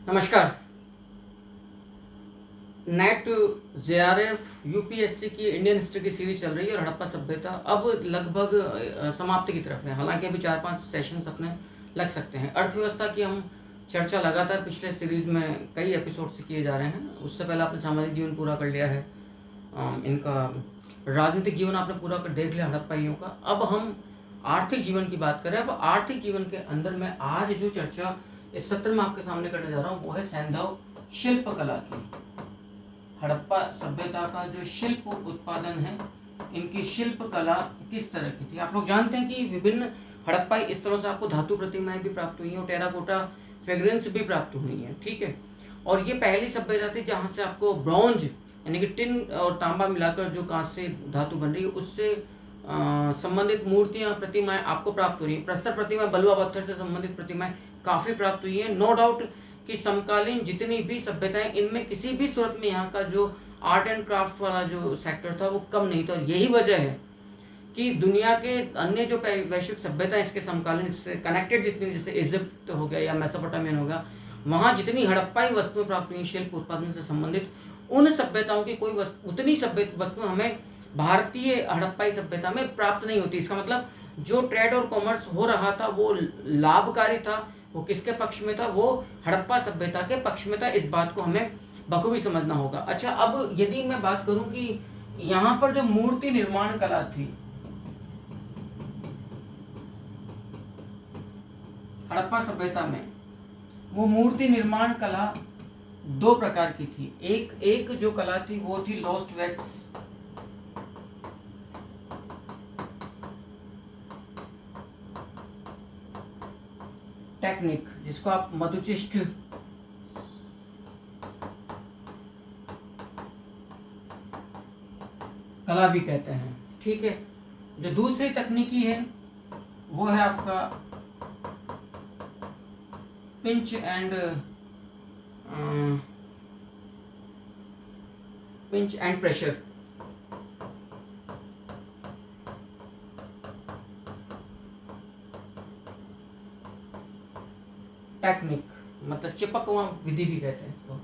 नमस्कार। Net JRF UPSC की Indian history की सीरीज चल रही है और हड़प्पा सभ्यता अब लगभग समाप्ति की तरफ है। हालांकि अभी 4-5 सेशंस अपने लग सकते हैं। अर्थव्यवस्था की हम चर्चा लगातार पिछले सीरीज में कई एपिसोड से किए जा रहे हैं। उससे पहले आपने सामाजिक जीवन पूरा कर लिया है, इनका राजनीतिक जीवन आपने पूरा कर देख लिया हड़प्पाइयों का। अब हम आर्थिक जीवन की बात करें। अब आर्थिक जीवन के अंदर मैं आज जो चर्चा इस सत्र में आपके सामने करने जा रहा हूँ वो है सैंधव शिल्प कला की। हड़प्पा सभ्यता का जो शिल्प उत्पादन है, इनकी शिल्प कला किस तरह की थी। आप लोग जानते हैं कि विभिन्न हड़प्पाई इस तरह से आपको धातु प्रतिमाएं भी प्राप्त हुई हैं और टेराकोटा फ्रेग्रेंस भी प्राप्त हुई हैं, ठीक है। और ये पहली सभ्यता थी जहाँ से आपको ब्रॉन्ज यानी कि टिन और तांबा मिलाकर जो कांस्य धातु बन रही है उससे संबंधित मूर्तियां प्रतिमाएं आपको प्राप्त हो रही हैं। प्रस्तर प्रतिमा बलुआ पत्थर से संबंधित प्रतिमाएं काफ़ी प्राप्त हुई हैं। नो डाउट कि समकालीन जितनी भी सभ्यताएं, इनमें किसी भी सूरत में यहाँ का जो आर्ट एंड क्राफ्ट वाला जो सेक्टर था वो कम नहीं था। और यही वजह है कि दुनिया के अन्य जो वैश्विक सभ्यता इसके समकालीन से कनेक्टेड जितनी, जैसे इजिप्ट हो गया या मेसोपोटामियन हो गया, वहाँ जितनी हड़प्पाई वस्तुएं प्राप्त हुई शिल्प उत्पादन से संबंधित, उन सभ्यताओं की कोई उतनी वस्तुएं हमें भारतीय हड़प्पाई सभ्यता में प्राप्त नहीं होती। इसका मतलब जो ट्रेड और कॉमर्स हो रहा था वो लाभकारी था, वो किसके पक्ष में था, वो हड़प्पा सभ्यता के पक्ष में था। इस बात को हमें बखूबी समझना होगा। अच्छा, अब यदि मैं बात करूं कि यहाँ पर जो मूर्ति निर्माण कला थी हड़प्पा सभ्यता में, वो मूर्ति निर्माण कला दो प्रकार की थी। एक जो कला थी वो थी लॉस्ट वैक्स टेक्निक, जिसको आप मधुचिष्ट कला भी कहते हैं, ठीक है। जो दूसरी तकनीकी है वो है आपका पिंच एंड प्रेशर। टेक्निक मतलब चिपकवा विधि भी कहते हैं इसको।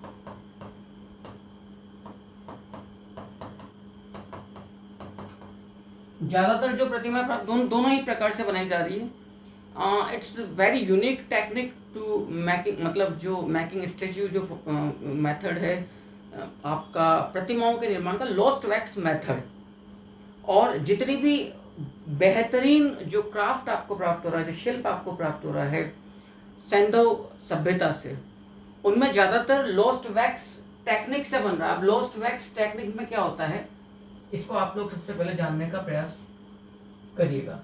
ज्यादातर जो प्रतिमा दोनों ही प्रकार से बनाई जा रही है। It's very unique technique to making, मतलब जो मेकिंग स्टेच्यू जो मेथड है आपका प्रतिमाओं के निर्माण का, लॉस्ट वैक्स मेथड। और जितनी भी बेहतरीन जो क्राफ्ट आपको प्राप्त हो रहा है, जो शिल्प आपको प्राप्त हो रहा है सैंधव सभ्यता से, उनमें ज़्यादातर लॉस्ट वैक्स टेक्निक से बन रहा है। अब लॉस्ट वैक्स टेक्निक में क्या होता है, इसको आप लोग सबसे पहले जानने का प्रयास करिएगा।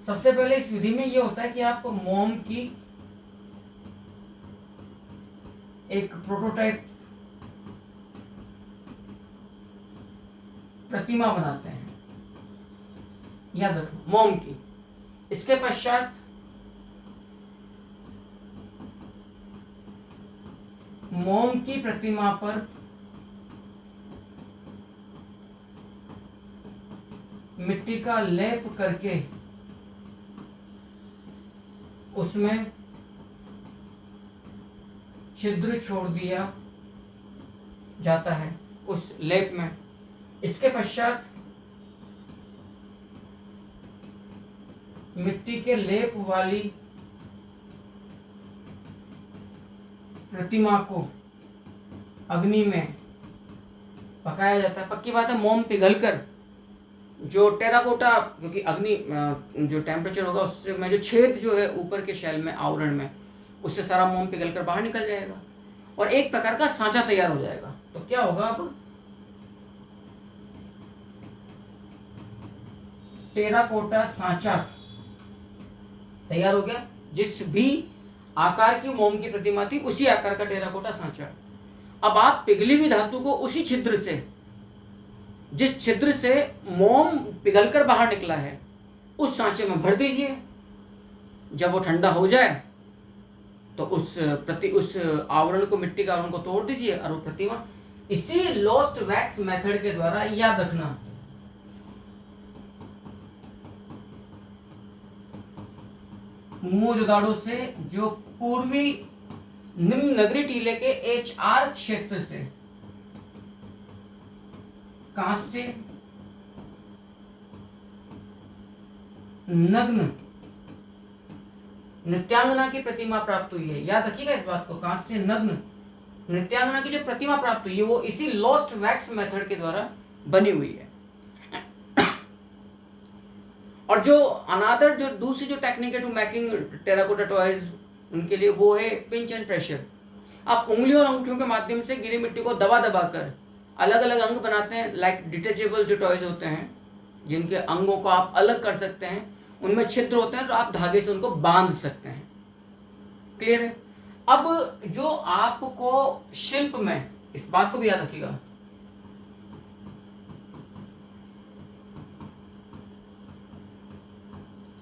सबसे पहले इस विधि में ये होता है कि आप मोम की एक प्रोटोटाइप प्रतिमा बनाते हैं, याद रखो, मोम की। इसके पश्चात मोम की प्रतिमा पर मिट्टी का लेप करके उसमें छिद्र छोड़ दिया जाता है उस लेप में। इसके पश्चात मिट्टी के लेप वाली प्रतिमा को अग्नि में पकाया जाता है। पक्की बात है, मोम पिघलकर जो टेराकोटा, क्योंकि अग्नि जो टेम्परेचर होगा उससे में जो छेद जो है ऊपर के शेल में, आवरण में, उससे सारा मोम पिघलकर बाहर निकल जाएगा और एक प्रकार का सांचा तैयार हो जाएगा। तो क्या होगा, अब टेराकोटा सांचा तैयार हो गया। जिस भी आकार की मोम की प्रतिमा थी उसी आकार का टेराकोटा सांचा। अब आप पिघली हुई धातु को उसी छिद्र से, जिस छिद्र से मोम पिघलकर बाहर निकला है, उस सांचे में भर दीजिए। जब वो ठंडा हो जाए तो उस आवरण को, मिट्टी का आवरण को तोड़ दीजिए और वो प्रतिमा इसी लॉस्ट वैक्स मेथड के द्वारा, याद रखना, मोहनजोदाड़ो से जो पूर्वी निम्न नगरी टीले के HR क्षेत्र से कांस्य नग्न नृत्यांगना की प्रतिमा प्राप्त हुई है। याद रखिएगा इस बात को, कांस्य नग्न नृत्यांगना की जो प्रतिमा प्राप्त हुई है वो इसी लॉस्ट वैक्स मेथड के द्वारा बनी हुई है। और जो अनादर जो दूसरी जो टेक्निक है टू मेकिंग टेराकोटा टॉयज उनके लिए वो है पिंच एंड प्रेशर। आप उंगलियों और अंगूठियों के माध्यम से गीली मिट्टी को दबा दबा कर अलग अलग अंग बनाते हैं। लाइक डिटेचेबल जो टॉयज होते हैं जिनके अंगों को आप अलग कर सकते हैं, उनमें छिद्र होते हैं तो आप धागे से उनको बांध सकते हैं। क्लियर है। अब जो आपको शिल्प में, इस बात को भी याद रखिएगा,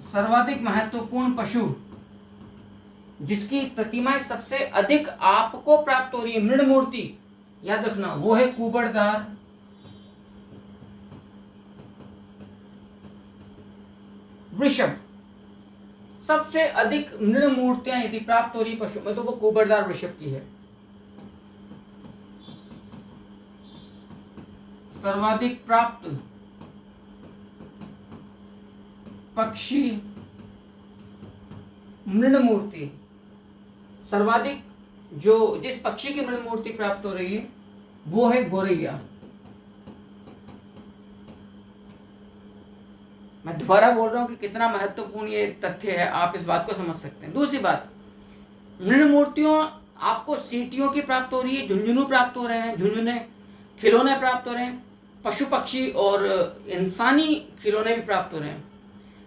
सर्वाधिक महत्वपूर्ण पशु जिसकी प्रतिमाएं सबसे अधिक आपको प्राप्त हो रही है, मृण मूर्ति, याद रखना वो है कुबड़दार वृषभ। सबसे अधिक मृण मूर्तियां यदि प्राप्त हो रही पशु में तो वो कुबड़दार वृषभ की है। सर्वाधिक प्राप्त पक्षी मृण मूर्ति, सर्वाधिक जो जिस पक्षी की मृण मूर्ति प्राप्त हो रही है वो है गोरैया। मैं दोबारा बोल रहा हूं कि कितना महत्वपूर्ण ये तथ्य है, आप इस बात को समझ सकते हैं। दूसरी बात, मृण मूर्तियों आपको सीटियों की प्राप्त हो रही है, झुंझुनू प्राप्त हो रहे हैं, झुंझुने खिलौने प्राप्त हो रहे हैं, पशु पक्षी और इंसानी खिलौने भी प्राप्त हो रहे हैं।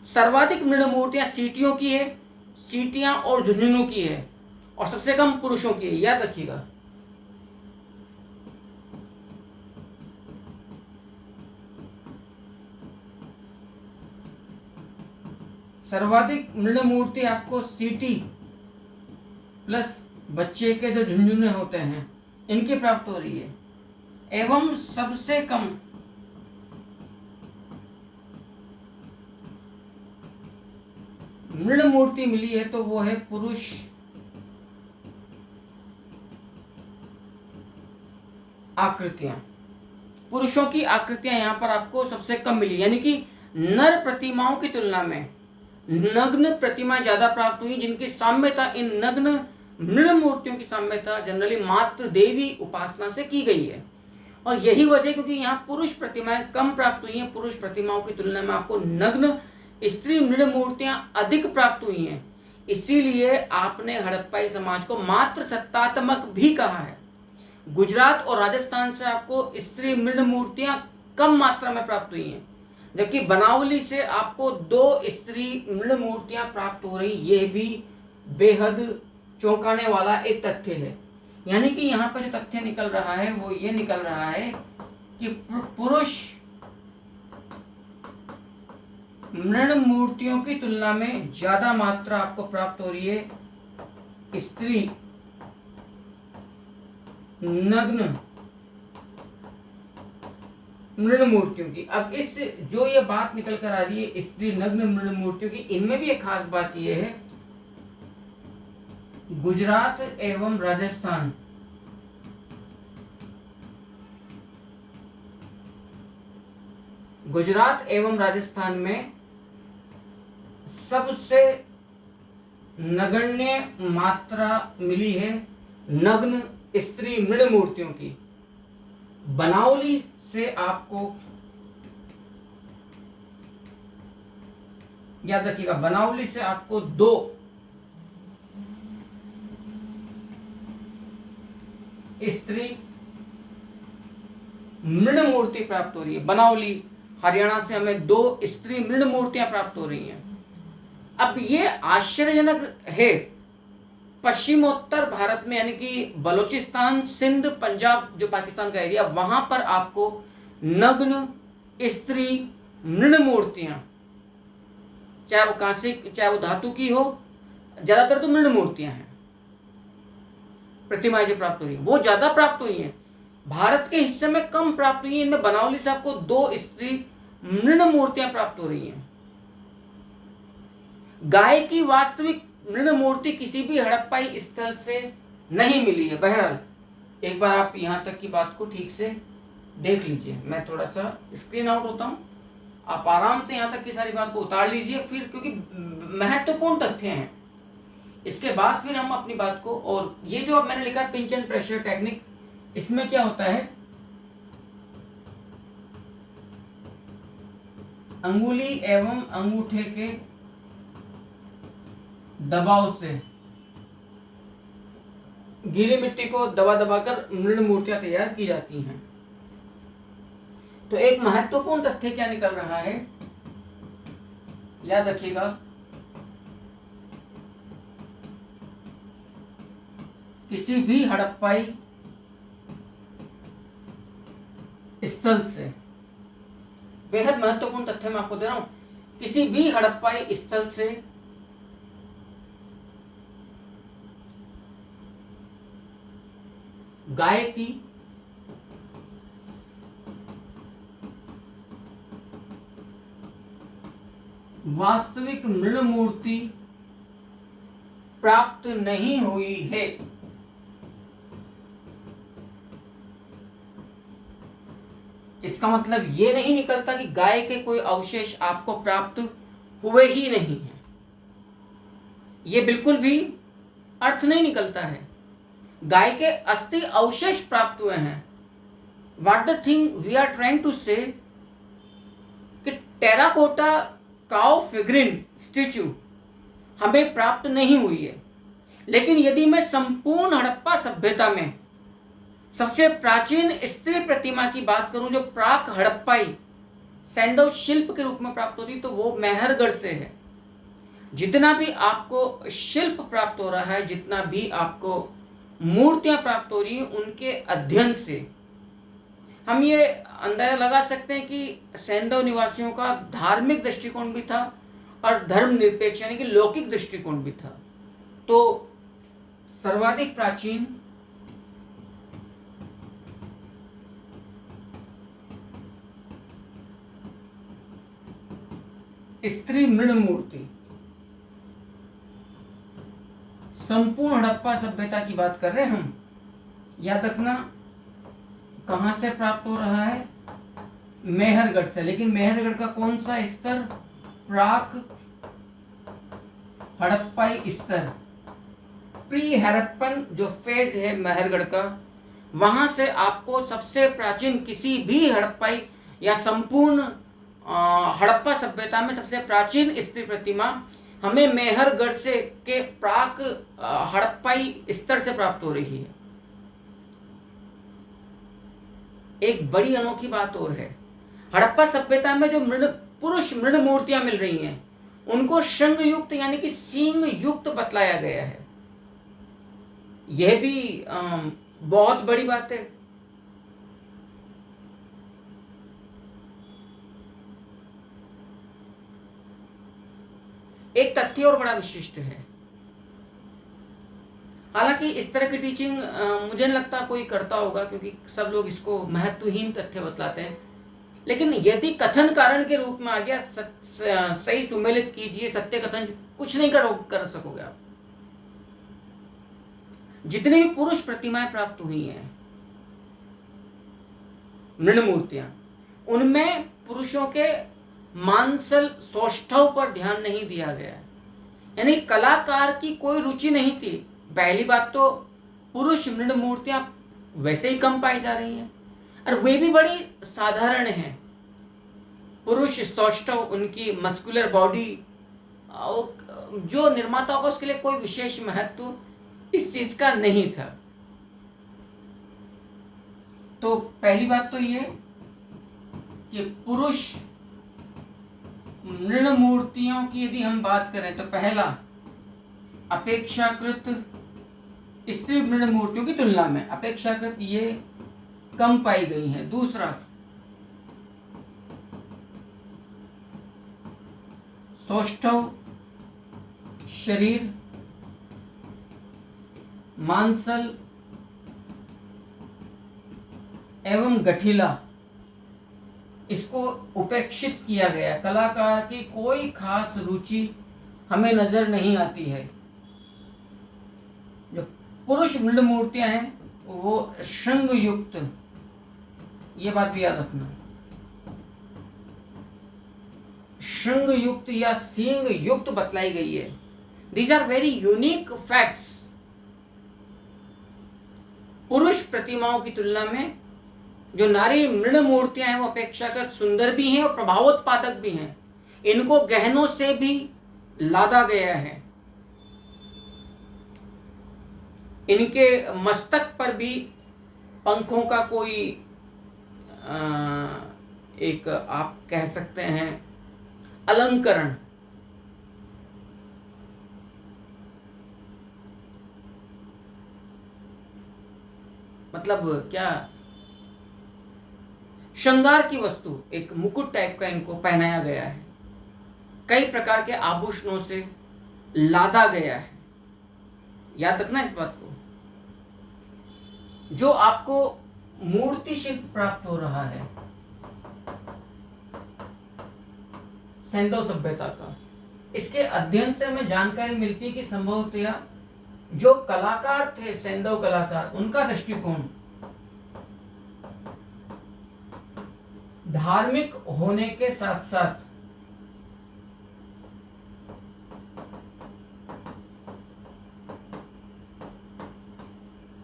सर्वाधिक मृण मूर्तियां सीटियों की है, सीटियां और झुंझुनू की है, और सबसे कम पुरुषों की है। याद रखिएगा। सर्वाधिक मृण मूर्ति आपको सीटी प्लस बच्चे के जो झुंझुने होते हैं इनकी प्राप्त हो रही है, एवं सबसे कम मृण मूर्ति मिली है तो वो है पुरुष आकृतियां। पुरुषों की आकृतियां यहां पर आपको सबसे कम मिली, यानी कि नर प्रतिमाओं की तुलना में नग्न प्रतिमाएं ज्यादा प्राप्त हुई, जिनकी साम्यता इन नग्न मृण मूर्तियों की साम्यता जनरली मात्र देवी उपासना से की गई है। और यही वजह क्योंकि यहाँ पुरुष प्रतिमाएं कम प्राप्त हुई हैं, पुरुष प्रतिमाओं की तुलना में आपको नग्न स्त्री मृण मूर्तियां अधिक प्राप्त हुई हैं। इसीलिए आपने हड़प्पाई समाज को मात्र सत्तात्मक भी कहा है। गुजरात और राजस्थान से आपको स्त्री मृण मूर्तियां कम मात्रा में प्राप्त हुई हैं, जबकि बनावली से आपको 2 स्त्री मृण मूर्तियां प्राप्त हो रही। यह भी बेहद चौंकाने वाला एक तथ्य है। यानी कि यहाँ पर जो तथ्य निकल रहा है वो ये निकल रहा है कि पुरुष मृण मूर्तियों की तुलना में ज्यादा मात्रा आपको प्राप्त हो रही है स्त्री नग्न मृण मूर्तियों की। अब इस जो ये बात निकल कर आ रही है स्त्री नग्न मृण मूर्तियों की, इनमें भी एक खास बात यह है, गुजरात एवं राजस्थान में सबसे नगण्य मात्रा मिली है नग्न स्त्री मृण मूर्तियों की। बनावली से आपको याद रखिएगा, बनावली से आपको 2 स्त्री मृण मूर्ति प्राप्त हो रही है। बनावली हरियाणा से हमें 2 स्त्री मृण मूर्तियां प्राप्त हो रही हैं। अब ये आश्चर्यजनक है, पश्चिमोत्तर भारत में यानी कि बलूचिस्तान, सिंध, पंजाब जो पाकिस्तान का एरिया, वहां पर आपको नग्न स्त्री मृण मूर्तियां, चाहे वो कांसे चाहे वो धातु की हो, ज्यादातर तो मृण मूर्तियां हैं, प्रतिमाएं जो प्राप्त हो रही है वो ज्यादा प्राप्त हुई हैं। भारत के हिस्से में कम प्राप्त हुई है। इनमें बनावली से आपको 2 स्त्री मृण मूर्तियां प्राप्त हो रही हैं। गाय की वास्तविक मृण मूर्ति किसी भी हड़प्पाई स्थल से नहीं मिली है। बहरहाल एक बार आप यहाँ तक की बात को ठीक से देख लीजिए। मैं थोड़ा सा स्क्रीन आउट होता हूँ, आप आराम से यहाँ तक की सारी बात को उतार लीजिए, फिर क्योंकि महत्वपूर्ण तथ्य हैं, इसके बाद फिर हम अपनी बात को। और ये जो अब मैंने लिखा है पिंच एंड प्रेशर टेक्निक, इसमें क्या होता है, अंगुली एवं अंगूठे के दबाव से गीली मिट्टी को दबा दबाकर मृण मूर्तियां तैयार की जाती हैं। तो एक महत्वपूर्ण तथ्य क्या निकल रहा है, याद रखिएगा, किसी भी हड़प्पाई स्थल से, बेहद महत्वपूर्ण तथ्य मैं आपको दे रहा हूं, किसी भी हड़प्पाई स्थल से गाय की वास्तविक मृण मूर्ति प्राप्त नहीं हुई है। इसका मतलब ये नहीं निकलता कि गाय के कोई अवशेष आपको प्राप्त हुए ही नहीं है, ये बिल्कुल भी अर्थ नहीं निकलता है। गाय के अस्थि अवशेष प्राप्त हुए हैं। What the thing we are trying to say कि टेराकोटा काउ फिगरिन स्टैचू हमें प्राप्त नहीं हुई है। लेकिन यदि मैं संपूर्ण हड़प्पा सभ्यता में सबसे प्राचीन स्त्री प्रतिमा की बात करूं जो प्राक हड़प्पाई सैंधव शिल्प के रूप में प्राप्त होती, तो वो मेहरगढ़ से है। जितना भी आपको शिल्प प्राप्त हो रहा है, जितना भी आपको मूर्तियां प्राप्त हो रही हैं, उनके अध्ययन से हम ये अंदाजा लगा सकते हैं कि सैंधव निवासियों का धार्मिक दृष्टिकोण भी था और धर्मनिरपेक्ष यानी कि लौकिक दृष्टिकोण भी था। तो सर्वाधिक प्राचीन स्त्री मृण मूर्ति संपूर्ण हड़प्पा सभ्यता की बात कर रहे हैं हम। याद रखना कहां से प्राप्त हो रहा है, मेहरगढ़ से। लेकिन मेहरगढ़ का कौन सा स्तर, प्राक हड़प्पाई स्तर, प्री हड़प्पन जो फेज है मेहरगढ़ का, वहां से आपको सबसे प्राचीन किसी भी हड़प्पाई या संपूर्ण हड़प्पा सभ्यता में सबसे प्राचीन स्त्री प्रतिमा हमें मेहरगढ़ से के प्राक हड़प्पाई स्तर से प्राप्त हो रही है। एक बड़ी अनोखी बात और है, हड़प्पा सभ्यता में जो पुरुष मृण मूर्तियां मिल रही हैं उनको शंख युक्त यानी कि सींग युक्त बतलाया गया है। यह भी बहुत बड़ी बात है। एक तथ्य और बड़ा विशिष्ट है। हालांकि इस तरह की टीचिंग मुझे नहीं लगता कोई करता होगा, क्योंकि सब लोग इसको महत्वहीन तथ्य बतलाते हैं। लेकिन यदि कथन कारण के रूप में आ गया, सही सुमेलित कीजिए, सत्य कथन कुछ नहीं कर सकोगे आप। जितनी भी पुरुष प्रतिमाएं प्राप्त हुई हैं, मृण मूर्तियां, उनमें पुरुषों के मांसल सौष्ठव पर ध्यान नहीं दिया गया, यानी कलाकार की कोई रुचि नहीं थी। पहली बात तो पुरुष मृण मूर्तियां वैसे ही कम पाई जा रही हैं, और वे भी बड़ी साधारण हैं। पुरुष सौष्ठव, उनकी मस्कुलर बॉडी, जो निर्माता होगा उसके लिए कोई विशेष महत्व इस चीज का नहीं था। तो पहली बात तो ये कि पुरुष मृण मूर्तियों की यदि हम बात करें तो पहला, अपेक्षाकृत स्त्री मृण मूर्तियों की तुलना में अपेक्षाकृत ये कम पाई गई हैं। दूसरा, सौष्ठव शरीर, मांसल एवं गठिला, इसको उपेक्षित किया गया। कलाकार की कोई खास रुचि हमें नजर नहीं आती है। जो पुरुष मृद मूर्तियां हैं वो श्रृंग युक्त, ये बात भी याद रखना, श्रृंग युक्त या सींग युक्त बतलाई गई है। These are very unique facts. पुरुष प्रतिमाओं की तुलना में जो नारी मृण मूर्तियां हैं वो अपेक्षाकृत सुंदर भी हैं और प्रभावोत्पादक भी हैं। इनको गहनों से भी लादा गया है। इनके मस्तक पर भी पंखों का कोई एक आप कह सकते हैं अलंकरण, मतलब क्या, श्रृंगार की वस्तु, एक मुकुट टाइप का इनको पहनाया गया है। कई प्रकार के आभूषणों से लादा गया है। याद रखना इस बात को। जो आपको मूर्ति शिल्प प्राप्त हो रहा है सैंधव सभ्यता का, इसके अध्ययन से हमें जानकारी मिलती है कि संभवतया जो कलाकार थे, सैंधव कलाकार, उनका दृष्टिकोण धार्मिक होने के साथ साथ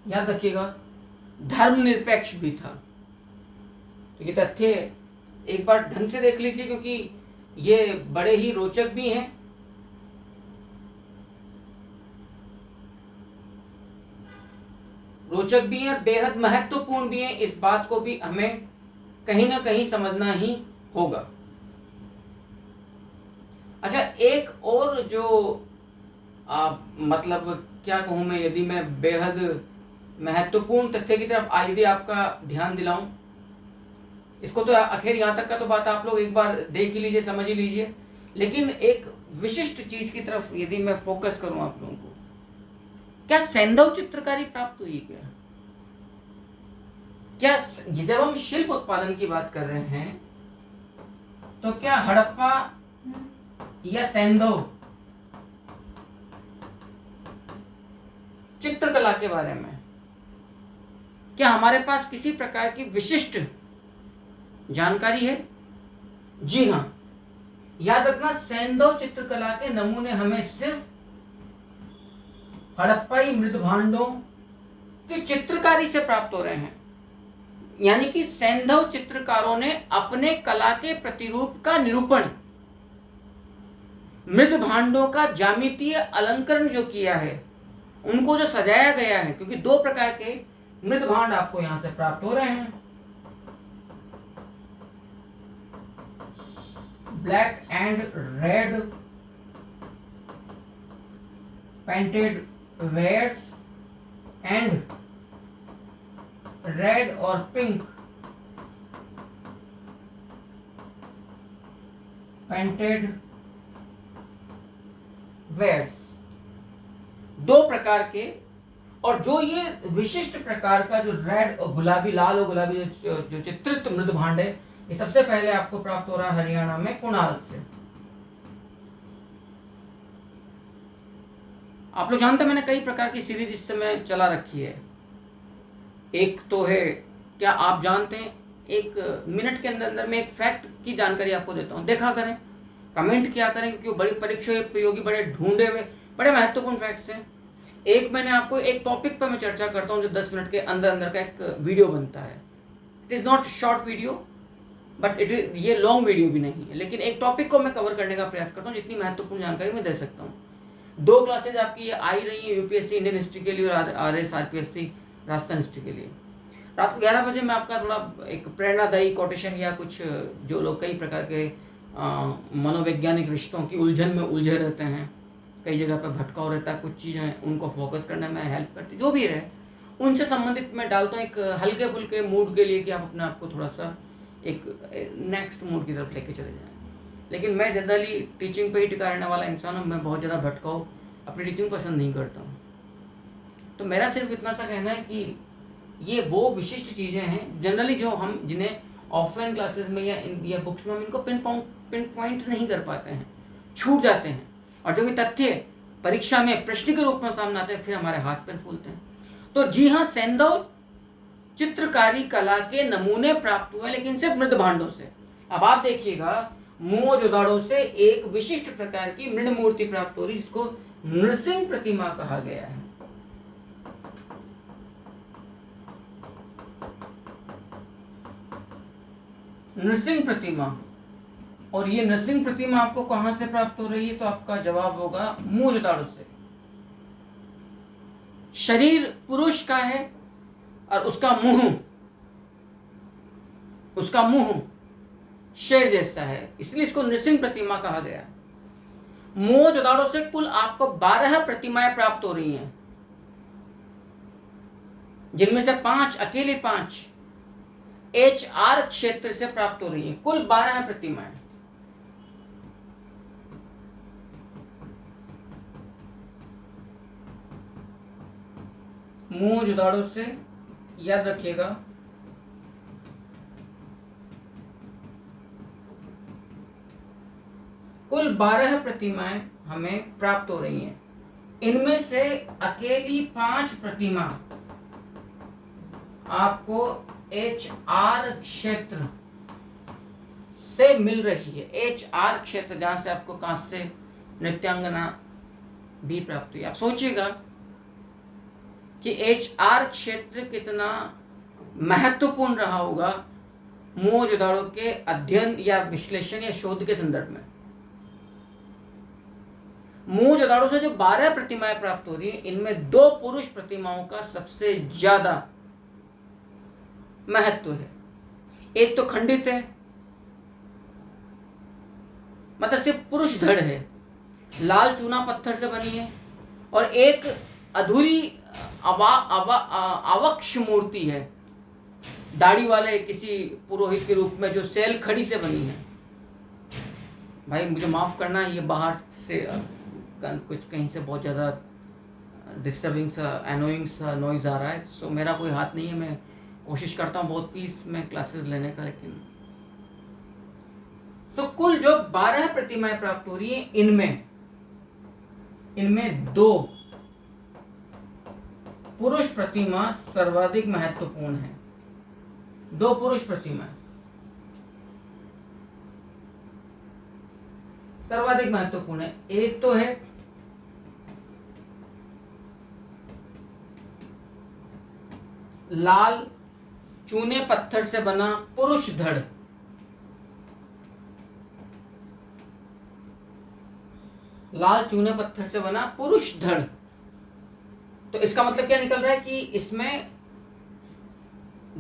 याद रखिएगा धर्मनिरपेक्ष भी था। तो ये तथ्य एक बार ढंग से देख लीजिए क्योंकि ये बड़े ही रोचक भी हैं। रोचक भी हैं और बेहद महत्वपूर्ण भी हैं। इस बात को भी हमें कहीं ना कहीं समझना ही होगा। अच्छा, एक और जो मतलब क्या कहूं मैं, यदि मैं बेहद महत्वपूर्ण तथ्य की तरफ यदि आपका ध्यान दिलाऊं, इसको तो आखिर यहां तक का तो बात आप लोग एक बार देख ही लीजिए, समझ ही लीजिए, लेकिन एक विशिष्ट चीज की तरफ यदि मैं फोकस करूं आप लोगों को, क्या सैंधव चित्रकारी प्राप्त हुई? क्या जब हम शिल्प उत्पादन की बात कर रहे हैं तो क्या हड़प्पा या सैंधव चित्रकला के बारे में क्या हमारे पास किसी प्रकार की विशिष्ट जानकारी है? जी हां, याद रखना, सैंधव चित्रकला के नमूने हमें सिर्फ हड़प्पाई मृद भांडों की चित्रकारी से प्राप्त हो रहे हैं। यानी कि सैंधव चित्रकारों ने अपने कला के प्रतिरूप का निरूपण, मृद भांडों का ज्यामितीय अलंकरण जो किया है, उनको जो सजाया गया है, क्योंकि दो प्रकार के मृद भांड आपको यहां से प्राप्त हो रहे हैं, black and red painted wares and red और पिंक पेंटेड वेयर्स, दो प्रकार के। और जो ये विशिष्ट प्रकार का जो रेड और गुलाबी, लाल और गुलाबी जो चित्रित मृद भांड है, ये सबसे पहले आपको प्राप्त हो रहा है हरियाणा में कुणाल से। आप लोग जानते हैं मैंने कई प्रकार की सीरीज इस समय चला रखी है। एक तो है, क्या आप जानते हैं, एक मिनट के अंदर अंदर में एक फैक्ट की जानकारी आपको देता हूं, देखा करें, कमेंट किया करें, क्योंकि बड़ी परीक्षा उपयोगी, बड़े ढूंढे हुए, बड़े महत्वपूर्ण फैक्ट्स हैं। एक मैंने आपको एक टॉपिक पर मैं चर्चा करता हूं जो 10 मिनट के अंदर अंदर का एक वीडियो बनता है। It is not short video but ये लॉन्ग वीडियो भी नहीं है, लेकिन एक टॉपिक को मैं कवर करने का प्रयास करता हूं जितनी महत्वपूर्ण जानकारी मैं दे सकता हूं। 2 क्लासेज आपकी ये आई रही है, यूपीएससी इंडियन हिस्ट्री के लिए और RS RPSC राजस्थान हिस्ट्री के लिए। रात को 11 बजे मैं आपका थोड़ा एक प्रेरणादायी कोटेशन या कुछ, जो लोग कई प्रकार के मनोवैज्ञानिक रिश्तों की उलझन में उलझे रहते हैं, कई जगह पर भटकाव रहता है, कुछ चीज़ें उनको फोकस करने में हेल्प करती, जो भी रहे उनसे संबंधित मैं डालता हूँ एक हल्के फुल्के मूड के लिए कि आप अपने आप को थोड़ा सा एक नेक्स्ट मूड की तरफ लेके चले जाएं। लेकिन मैं जनरली टीचिंग पे ही टिका रहने वाला इंसान हूँ, मैं बहुत ज़्यादा भटकाव अपनी टीचिंग पसंद नहीं करता हूँ। तो मेरा सिर्फ इतना सा कहना है कि ये वो विशिष्ट चीज़ें हैं जनरली जो हम जिन्हें ऑफलाइन क्लासेस में या बुक्स में हम इनको पिन पॉइंट नहीं कर पाते हैं, छूट जाते हैं, और जो भी तथ्य परीक्षा में प्रश्न के रूप में सामने आते हैं फिर हमारे हाथ पैर फूलते हैं। तो जी हाँ, सेंधव चित्रकारी कला के नमूने प्राप्त हुए, लेकिन सिर्फ मृद भांडों से। अब आप देखिएगा, मोहनजोदाड़ो से एक विशिष्ट प्रकार की मृद मूर्ति प्राप्त हो रही, जिसको नृसिंह प्रतिमा कहा गया है। नृसिंह प्रतिमा। और ये नृसिंह प्रतिमा आपको कहां से प्राप्त हो रही है? तो आपका जवाब होगा मोहनजोदाड़ो से। शरीर पुरुष का है और उसका मुंह शेर जैसा है, इसलिए इसको नृसिंह प्रतिमा कहा गया। मोहनजोदाड़ो से कुल आपको 12 प्रतिमाएं प्राप्त हो रही हैं, जिनमें से 5 अकेले 5 HR क्षेत्र से प्राप्त हो रही हैं। कुल 12 प्रतिमाएं। मोहनजोदाड़ो से, याद रखिएगा, कुल 12 प्रतिमाएं हमें प्राप्त हो रही हैं। इनमें से अकेली 5 प्रतिमा आपको HR क्षेत्र से मिल रही है। HR क्षेत्र, जहां से आपको कांस्य नृत्यांगना भी प्राप्त हुई। आप सोचिएगा कि HR क्षेत्र कितना महत्वपूर्ण रहा होगा मोहनजोदाड़ो के अध्ययन या विश्लेषण या शोध के संदर्भ में। मोहनजोदाड़ो से जो 12 प्रतिमाएं प्राप्त हो रही हैं, इनमें 2 पुरुष प्रतिमाओं का सबसे ज्यादा महत्व है। एक तो खंडित है, मतलब सिर्फ पुरुष धड़ है, लाल चूना पत्थर से बनी है, और एक अधूरी आवक्ष मूर्ति है, दाढ़ी वाले किसी पुरोहित के रूप में, जो सेल खड़ी से बनी है। भाई मुझे माफ करना, ये बाहर से कुछ कहीं से बहुत ज़्यादा डिस्टर्बिंग सा, एनोइंग सा नॉइज़ आ रहा है। सो मेरा कोई हाथ नहीं है, मैं कोशिश करता हूँ बहुत पीस में क्लासेस लेने का, लेकिन सो कुल जो 12 प्रतिमाएं प्राप्त हो रही हैं, इनमें 2 पुरुष प्रतिमा सर्वाधिक महत्वपूर्ण है। 2 पुरुष प्रतिमा सर्वाधिक महत्वपूर्ण है। एक तो है लाल चूने पत्थर से बना पुरुष धड़, लाल चूने पत्थर से बना पुरुष धड़। तो इसका मतलब क्या निकल रहा है कि इसमें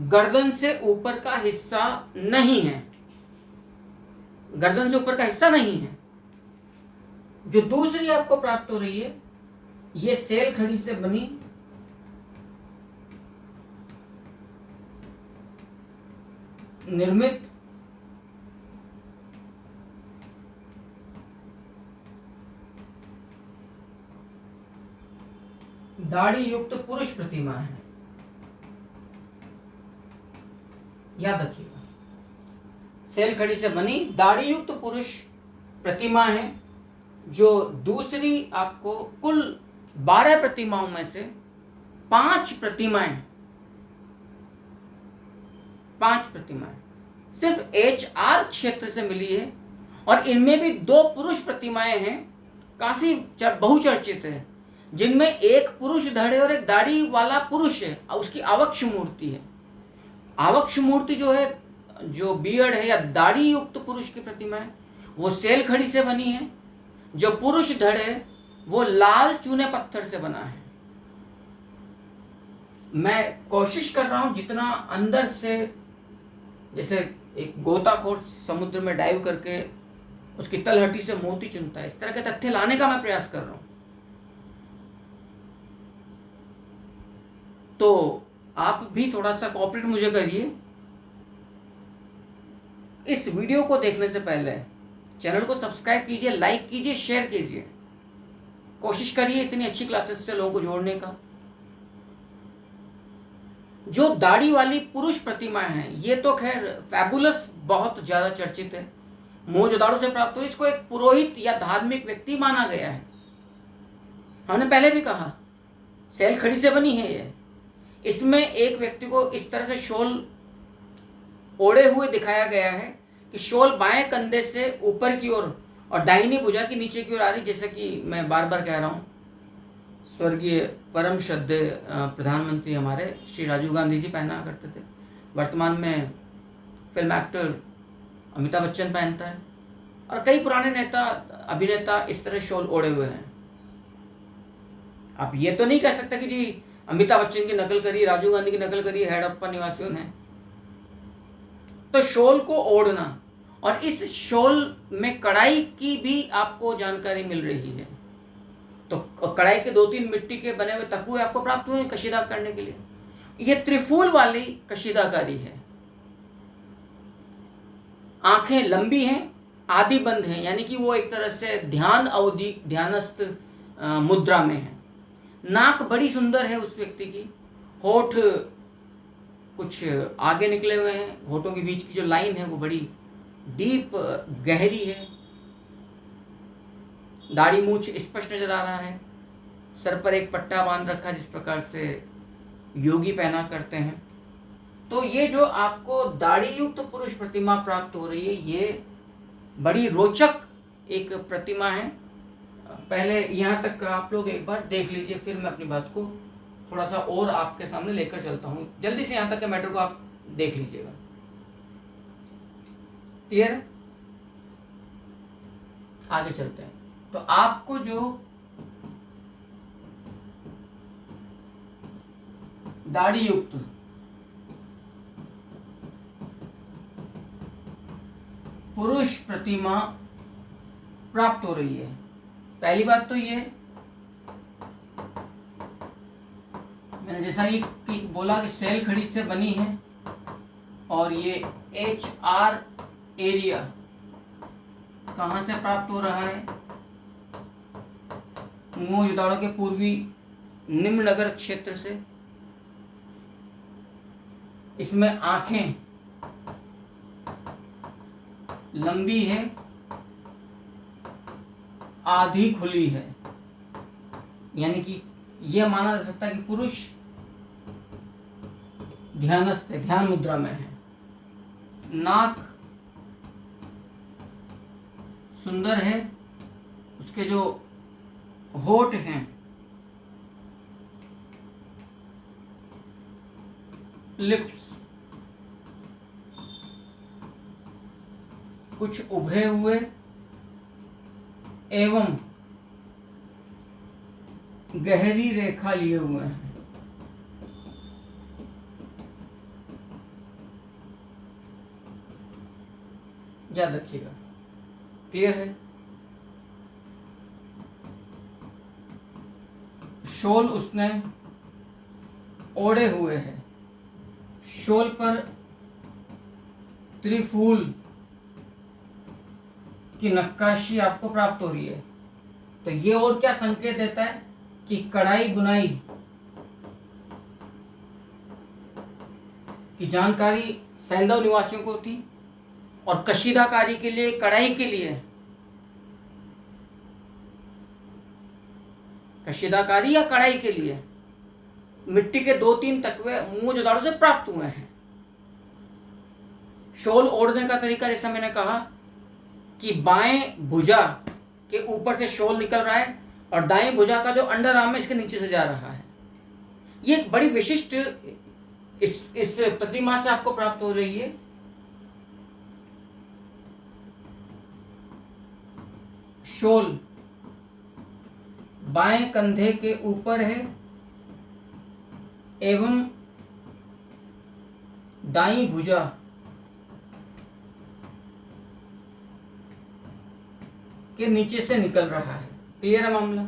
गर्दन से ऊपर का हिस्सा नहीं है, गर्दन से ऊपर का हिस्सा नहीं है। जो दूसरी आपको प्राप्त हो रही है, ये सेल खड़ी से बनी निर्मित दाढ़ी युक्त पुरुष प्रतिमा है। याद रखिएगा, सेल खड़ी से बनी दाढ़ी युक्त पुरुष प्रतिमा है, जो दूसरी आपको कुल 12 प्रतिमाओं में से 5 प्रतिमाएं सिर्फ HR क्षेत्र से मिली है, और इनमें भी 2 पुरुष प्रतिमाएं हैं, काफी बहुचर्चित है, जिनमें एक पुरुष धड़ है और एक दाढ़ी वाला पुरुष है, और उसकी आवक्ष मूर्ति है। आवक्ष मूर्ति जो है, जो बियर्ड है या दाढ़ी युक्त पुरुष की प्रतिमा है, वो सेल खड़ी से बनी है। जो पुरुष धड़ है वो लाल चूने पत्थर से बना है। मैं कोशिश कर रहा हूं जितना अंदर से, जैसे एक गोताखोर समुद्र में डाइव करके उसकी तलहटी से मोती चुनता है, इस तरह के तथ्य लाने का मैं प्रयास कर रहा हूं। तो आप भी थोड़ा सा कोऑपरेट मुझे करिए। इस वीडियो को देखने से पहले चैनल को सब्सक्राइब कीजिए, लाइक कीजिए, शेयर कीजिए। कोशिश करिए इतनी अच्छी क्लासेस से लोगों को जोड़ने का। जो दाढ़ी वाली पुरुष प्रतिमाएं हैं, ये तो खैर फैबुलस, बहुत ज्यादा चर्चित है, मोहनजोदाड़ो से प्राप्त हुई। इसको एक पुरोहित या धार्मिक व्यक्ति माना गया है। हमने पहले भी कहा सेल खड़ी से बनी है ये, इसमें एक व्यक्ति को इस तरह से शॉल ओढ़े हुए दिखाया गया है कि शॉल बाएं कंधे से ऊपर की ओर और दाहिनी भुजा की नीचे की ओर आ रही, जैसे कि मैं बार बार कह रहा हूँ, स्वर्गीय परम श्रद्धेय प्रधानमंत्री हमारे श्री राजीव गांधी जी पहना करते थे। वर्तमान में फिल्म एक्टर अमिताभ बच्चन पहनता है और कई पुराने नेता अभिनेता इस तरह शॉल ओढ़े हुए हैं। आप ये तो नहीं कह सकते कि जी अमिताभ बच्चन की नकल करी, राजीव गांधी की नकल करी हड़प्पा निवासियों ने। तो शॉल को ओढ़ना, और इस शॉल में कढ़ाई की भी आपको जानकारी मिल रही है। तो कढ़ाई के 2-3 मिट्टी के बने हुए तकुए आपको प्राप्त हुए कशीदा करने के लिए। ये त्रिफूल वाली कशीदाकारी है। आंखें लंबी हैं, आधी बंद हैं, यानी कि वो एक तरह से ध्यान अवधि, ध्यानस्थ मुद्रा में है। नाक बड़ी सुंदर है उस व्यक्ति की, होठ कुछ आगे निकले हुए हैं, होठों के बीच की जो लाइन है वो बड़ी डीप गहरी है। दाढ़ी मूछ स्पष्ट नजर आ रहा है। सर पर एक पट्टा बांध रखा जिस प्रकार से योगी पहना करते हैं। तो ये जो आपको दाढ़ी युक्त पुरुष प्रतिमा प्राप्त हो रही है, ये बड़ी रोचक एक प्रतिमा है। पहले यहाँ तक आप लोग एक बार देख लीजिए, फिर मैं अपनी बात को थोड़ा सा और आपके सामने लेकर चलता हूँ। जल्दी से यहाँ तक के मैटर को आप देख लीजिएगा। क्लियर है? आगे चलते हैं। तो आपको जो दाढ़ी युक्त पुरुष प्रतिमा प्राप्त हो रही है, पहली बात तो ये मैंने जैसा कि बोला कि सेल खड़ी से बनी है, और ये HR एरिया कहाँ से प्राप्त हो रहा है? मोहनजोदड़ो के पूर्वी निम्ननगर क्षेत्र से। इसमें आंखें लंबी है, आधी खुली है, यानी कि यह माना जा सकता है कि पुरुष ध्यानस्थ है, ध्यान मुद्रा में है। नाक सुंदर है, उसके जो होठ हैं लिप्स कुछ उभरे हुए एवं गहरी रेखा लिए हुए हैं। याद रखिएगा। क्लियर है? शॉल उसने ओढ़े हुए है। शॉल पर त्रिफूल की नक्काशी आपको प्राप्त हो रही है। तो ये और क्या संकेत देता है कि कढ़ाई बुनाई की जानकारी सैंधव निवासियों को थी, और कशीदाकारी के लिए, कढ़ाई के लिए, कशीदाकारी या कढ़ाई के लिए मिट्टी के 2-3 तकवे मोहनजोदड़ो से प्राप्त हुए हैं। शॉल ओढ़ने का तरीका जैसा मैंने कहा कि बाएं भुजा के ऊपर से शॉल निकल रहा है और दाएं भुजा का जो अंडर आर्म है इसके नीचे से जा रहा है। ये एक बड़ी विशिष्ट इस प्रतिमा से आपको प्राप्त हो रही है। शॉल बाएं कंधे के ऊपर है एवं दाईं भुजा के नीचे से निकल रहा है। क्लियर है मामला?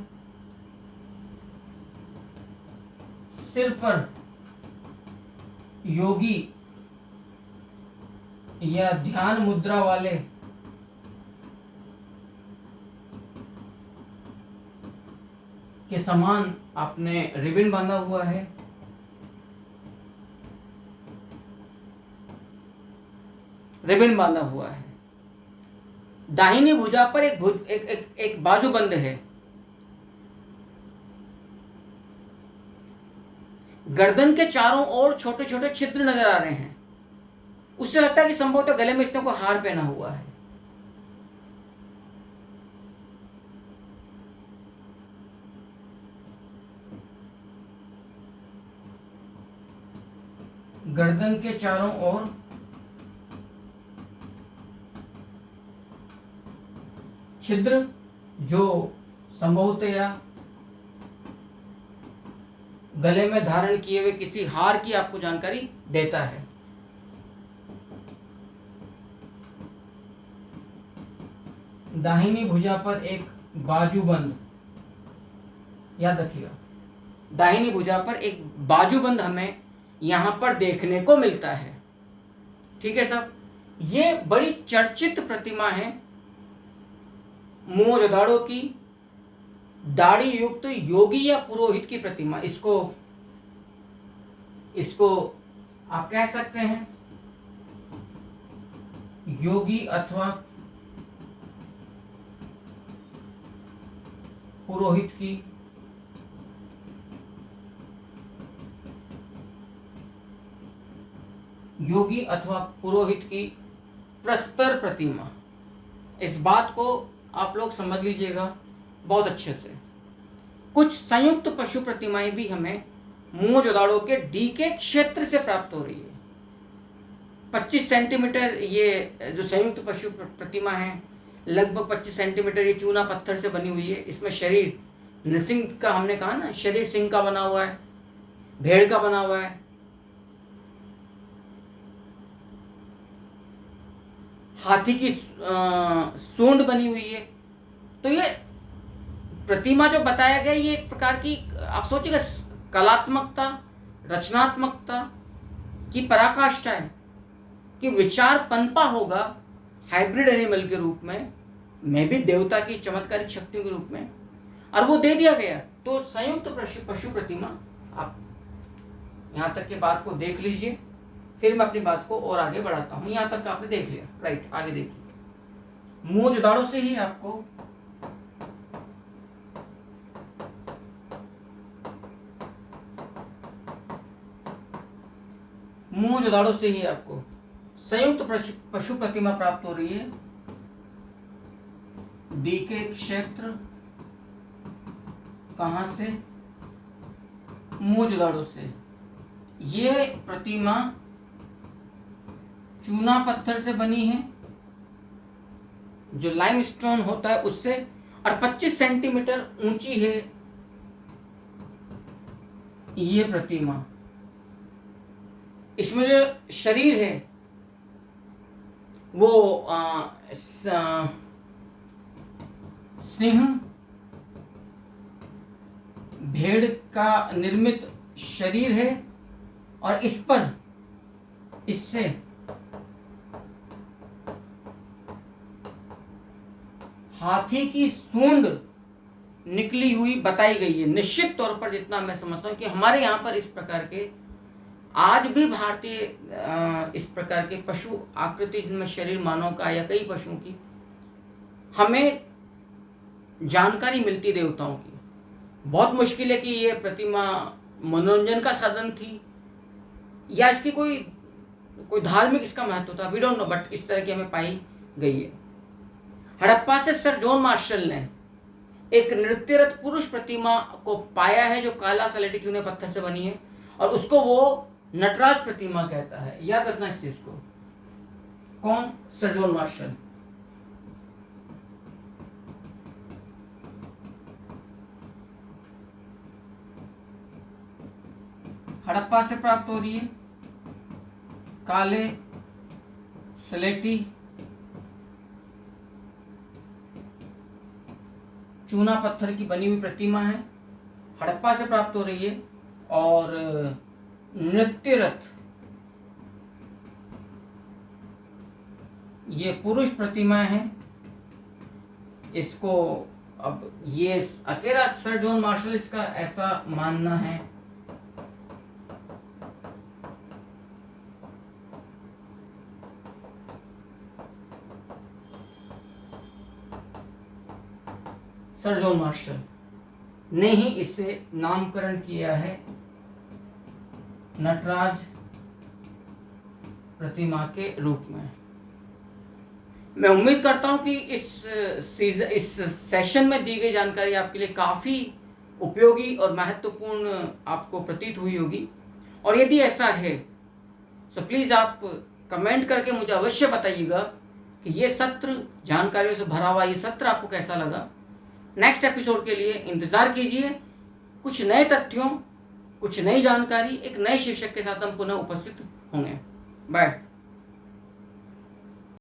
सिर पर योगी या ध्यान मुद्रा वाले के समान आपने रिबन बांधा हुआ है। रिबन बांधा हुआ है। दाहिनी भुजा पर एक बाजूबंद है। गर्दन के चारों ओर छोटे छोटे छिद्र नजर आ रहे हैं। उससे लगता है कि संभवतः गले में इसने कोई हार पहना हुआ है। गर्दन के चारों ओर छिद्र जो संभवतया गले में धारण किए हुए किसी हार की आपको जानकारी देता है। दाहिनी भुजा पर एक बाजूबंद, याद रखिएगा, दाहिनी भुजा पर एक बाजूबंद हमें यहां पर देखने को मिलता है। ठीक है साहब, ये बड़ी चर्चित प्रतिमा है मोहनजोदाड़ो की, दाढ़ी युक्त योगी या पुरोहित की प्रतिमा। इसको आप कह सकते हैं योगी अथवा पुरोहित की प्रस्तर प्रतिमा। इस बात को आप लोग समझ लीजिएगा बहुत अच्छे से। कुछ संयुक्त पशु प्रतिमाएं भी हमें मोहनजोदाड़ो के डी के क्षेत्र से प्राप्त हो रही है। 25 सेंटीमीटर ये जो संयुक्त पशु प्रतिमा है, लगभग 25 सेंटीमीटर ये चूना पत्थर से बनी हुई है। इसमें शरीर नृसिंह का, हमने कहा ना, शरीर सिंह का बना हुआ है, भेड़ का बना हुआ है, हाथी की सूंड बनी हुई है। तो ये प्रतिमा जो बताया गया, ये एक प्रकार की, आप सोचिएगा, कलात्मकता, रचनात्मकता की पराकाष्ठा है कि विचार पनपा होगा हाइब्रिड एनिमल के रूप में भी देवता की चमत्कारिक शक्तियों के रूप में, और वो दे दिया गया। तो संयुक्त पशु प्रतिमा, आप यहाँ तक की बात को देख लीजिए, फिर मैं अपनी बात को और आगे बढ़ाता हूँ। यहाँ तक आपने देख लिया, राइट, आगे देखिए। मोहनजोदाड़ो से ही आपको संयुक्त पशु प्रतिमा प्राप्त हो रही है डी के क्षेत्र। कहां से? मोहनजोदाड़ो से। ये प्रतिमा चूना पत्थर से बनी है, जो लाइमस्टोन होता है उससे, और 25 सेंटीमीटर ऊंची है ये प्रतिमा। इसमें जो शरीर है वो सिंह, भेड़ का निर्मित शरीर है, और इससे हाथी की सूंड निकली हुई बताई गई है। निश्चित तौर पर जितना मैं समझता हूं कि हमारे यहाँ पर इस प्रकार के आज भी भारतीय इस प्रकार के पशु आकृति, जिनमें शरीर मानव का या कई पशुओं की, हमें जानकारी मिलती देवताओं की। बहुत मुश्किल है कि ये प्रतिमा मनोरंजन का साधन थी या इसकी कोई धार्मिक इसका महत्व था, वी डोंट नो, बट इस तरह की हमें पाई गई है। हड़प्पा से सर जॉन मार्शल ने एक नृत्यरत पुरुष प्रतिमा को पाया है जो काला सलेटी चूने पत्थर से बनी है, और उसको वो नटराज प्रतिमा कहता है। याद रखना इस चीज को। कौन? Sir John Marshall. हड़प्पा से प्राप्त हो रही है काले स्लेटी चूना पत्थर की बनी हुई प्रतिमा है, हड़प्पा से प्राप्त हो रही है। और नृत्यरथ ये पुरुष प्रतिमा है। इसको अब ये अकेला सर जॉन मार्शल इसका ऐसा मानना है। सर जॉन मार्शल ने ही इसे नामकरण किया है नटराज प्रतिमा के रूप में। मैं उम्मीद करता हूं कि इस सेशन में दी गई जानकारी आपके लिए काफ़ी उपयोगी और महत्वपूर्ण आपको प्रतीत हुई होगी, और यदि ऐसा है तो प्लीज़ आप कमेंट करके मुझे अवश्य बताइएगा कि ये सत्र, जानकारियों से भरा हुआ ये सत्र आपको कैसा लगा। नेक्स्ट एपिसोड के लिए इंतज़ार कीजिए। कुछ नए तथ्यों, कुछ नई जानकारी, एक नए शीर्षक के साथ हम पुनः उपस्थित होंगे। बाय।